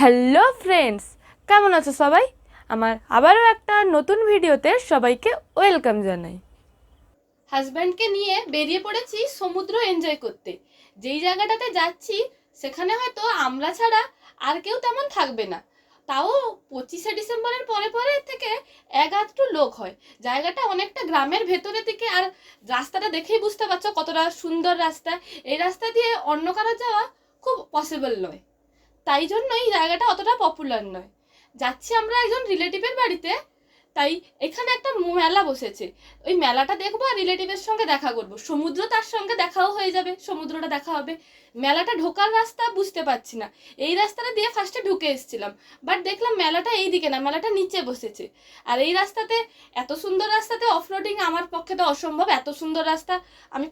Hello friends, কেমন আছো সবাই? আমার আবারও একটা নতুন ভিডিওতে সবাইকে ওয়েলকাম জানাই। হাজব্যান্ডকে নিয়ে বেরিয়ে পড়েছি সমুদ্র এনজয় করতে। যেই জায়গাটাতে যাচ্ছি সেখানে হয়তো আমরা ছাড়া আর কেউ তেমন থাকবে না। তাও 25শে ডিসেম্বরের পরে পরে থেকে এক আধটু লোক হয়। জায়গাটা অনেকটা গ্রামের ভেতরের দিকে, আর রাস্তাটা দেখেই বুঝতে পারছো কতটা সুন্দর রাস্তা। এই রাস্তা দিয়ে অন্য কারো যাওয়া খুব পসিবল নয়, তাই জন্য এই জায়গাটা অতটা পপুলার নয়। যাচ্ছি আমরা একজন রিলেটিভের বাড়িতে, তাই এখানে একটা মেলা বসেছে। ওই মেলাটা দেখবো আর রিলেটিভের সঙ্গে দেখা করবো, সমুদ্র তার সঙ্গে দেখাও হয়ে যাবে, সমুদ্রটা দেখা হবে। মেলাটা ঢোকার রাস্তা বুঝতে পারছি না, এই রাস্তাটা দিয়ে ফার্স্টে ঢুকে এসেছিলাম, বাট দেখলাম মেলাটা এই দিকে না, মেলাটা নিচে বসেছে। আর এই রাস্তাতে, এত সুন্দর রাস্তাতে অফরোডিং আমার পক্ষে তো অসম্ভব। এত সুন্দর রাস্তা আমি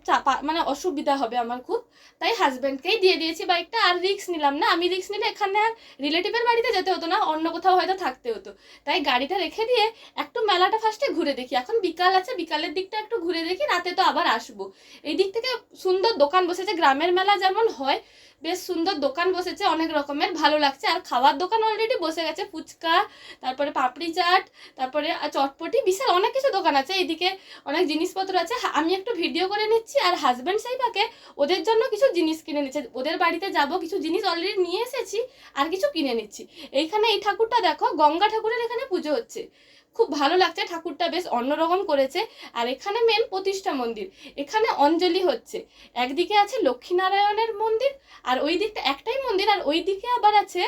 মানে অসুবিধা হবে আমার খুব। তাই হাজব্যান্ডকেই দিয়ে দিয়েছি বাইকটা, আর রিস্ক নিলাম না। আমি রিস্ক নিলে এখানে আর রিলেটিভের বাড়িতে যেতে হতো না, অন্য কোথাও হয়তো থাকতে হতো। তাই গাড়িটা রেখে দিয়ে একটু মেলাটা ফার্স্টে ঘুরে দেখি। এখন বিকাল আছে, বিকালের দিকটা একটু ঘুরে দেখি, রাতে তো আবার আসবো। এই দিক থেকে সুন্দর দোকান বসেছে, গ্রামের মেলা যেমন হয় বেশ সুন্দর দোকান বসেছে, অনেক রকমের ভালো লাগছে। আর খাওয়ার দোকান অলরেডি বসে গেছে, ফুচকা, তারপরে পাপড়ি চাট, তারপরে চটপটি, বিশাল অনেক কিছু দোকান আছে। এইদিকে অনেক জিনিসপত্র আছে। আমি একটু ভিডিও করে নিচ্ছি, আর হাজব্যান্ড সেই ফাঁকে ওদের জন্য কিছু জিনিস কিনে নিচ্ছে। ওদের বাড়িতে যাব, কিছু জিনিস অলরেডি নিয়ে এসেছি, আর কিছু কিনে নিচ্ছি। এইখানে এই ঠাকুরটা দেখো, গঙ্গা ঠাকুরের এখানে পুজো হচ্ছে, খুব ভালো লাগছে। ঠাকুরটা বেশ অন্যরকম করেছে। আর এখানে মেন প্রতিষ্ঠা মন্দির, এখানে অঞ্জলি হচ্ছে। একদিকে আছে লক্ষ্মীনারায়ণের মন্দির, আর ওই দিকটা একটাই মন্দির, আর ওই দিকে আবার আছে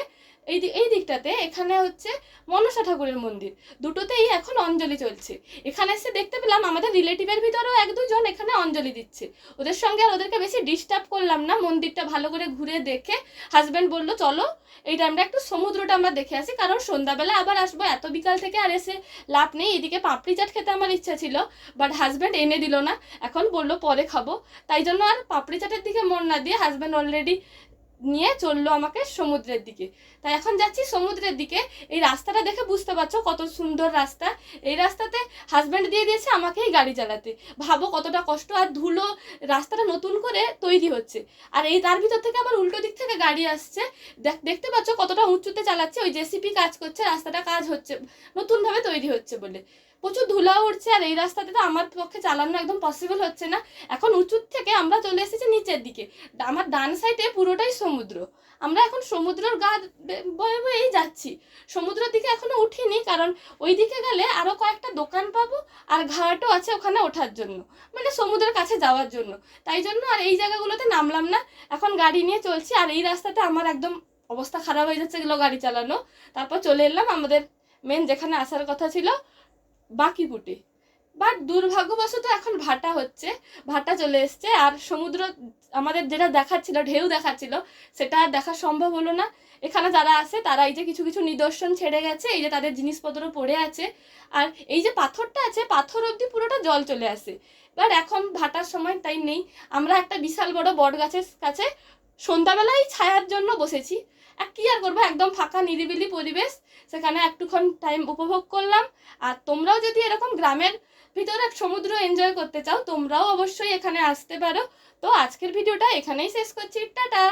এই দিকটাতে এখানে হচ্ছে মনসা ঠাকুরের মন্দির। দুটোতেই এখন অঞ্জলি চলছে। এখানে এসে দেখতে পেলাম আমাদের রিলেটিভের ভিতরেও এক দুজন এখানে অঞ্জলি দিচ্ছে। ওদের সঙ্গে আর ওদেরকে বেশি ডিস্টার্ব করলাম না, মন্দিরটা ভালো করে ঘুরে দেখে হাজব্যান্ড বললো চলো এই টাইমটা একটু সমুদ্রটা আমরা দেখে আসি, কারণ সন্ধ্যাবেলা আবার আসবো, এত বিকাল থেকে আর এসে লাভ নেই। এদিকে পাপড়ি চাট খেতে আমার ইচ্ছা ছিল, বাট হাজব্যান্ড এনে দিল না, এখন বললো পরে খাবো। তাই জন্য আর পাপড়ি চাটের দিকে মন না দিয়ে হাজব্যান্ড অলরেডি নিয়ে চললো আমাকে সমুদ্রের দিকে। তাই এখন যাচ্ছি সমুদ্রের দিকে। এই রাস্তাটা দেখে বুঝতে পারছো কত সুন্দর রাস্তা। এই রাস্তাতে হাজব্যান্ড দিয়ে দিয়েছে আমাকেই গাড়ি চালাতে, ভাবো কতটা কষ্ট। আর ধুলো, রাস্তাটা নতুন করে তৈরি হচ্ছে, আর এই তার ভিতর থেকে আবার উল্টো দিক থেকে গাড়ি আসছে। দেখতে পাচ্ছ কতটা উঁচুতে চালাচ্ছে, ওই জেসিপি কাজ করছে, রাস্তাটা কাজ হচ্ছে, নতুনভাবে তৈরি হচ্ছে বলে প্রচুর ধুলা উঠছে। আর এই রাস্তাতে তো আমার পক্ষে চালানো একদম পসিবল হচ্ছে না। এখন উঁচুর থেকে আমরা চলে এসেছি নিচের দিকে, আমার ডান সাইডে পুরোটাই সমুদ্র। আমরা এখন সমুদ্রের গা বয়ে বয়েই যাচ্ছি, সমুদ্রের দিকে এখনো উঠিনি, কারণ ওই দিকে গেলে আরো কয়েকটা দোকান পাবো, আর ঘাটও আছে ওখানে ওঠার জন্য, মানে সমুদ্রের কাছে যাওয়ার জন্য। তাই জন্য আর এই জায়গাগুলোতে নামলাম না, এখন গাড়ি নিয়ে চলছি। আর এই রাস্তাতে আমার একদম অবস্থা খারাপ হয়ে যাচ্ছে এগুলো গাড়ি চালানো। তারপর চলে এলাম আমাদের মেন যেখানে আসার কথা ছিল, বাকিপুটে। বাট দুর্ভাগ্যবশত এখন ভাটা হচ্ছে, ভাটা চলে এসছে। আর সমুদ্র আমাদের যেটা দেখাচ্ছিল, ঢেউ দেখাচ্ছিল, সেটা আর দেখা সম্ভব হলো না। এখানে যারা আছে তারা এই যে কিছু কিছু নিদর্শন ছেড়ে গেছে, এই যে তাদের জিনিসপত্র পড়ে আছে, আর এই যে পাথরটা আছে, পাথর অবধি পুরোটা জল চলে আসে। এবার এখন ভাটার সময় তাই নেই। আমরা একটা বিশাল বড় বট গাছের কাছে সন্ধ্যাবেলায় ছায়ার জন্য বসেছি। আর কি আর করবো, একদম ফাঁকা নিরিবিলি পরিবেশ, সেখানে একটুক্ষণ টাইম উপভোগ করলাম। আর তোমরাও যদি এরকম গ্রামের ভিতরে সমুদ্র এনজয় করতে চাও, তোমরাও অবশ্যই এখানে আসতে পারো। তো আজকের ভিডিওটা এখানেই শেষ করছি, টাটা।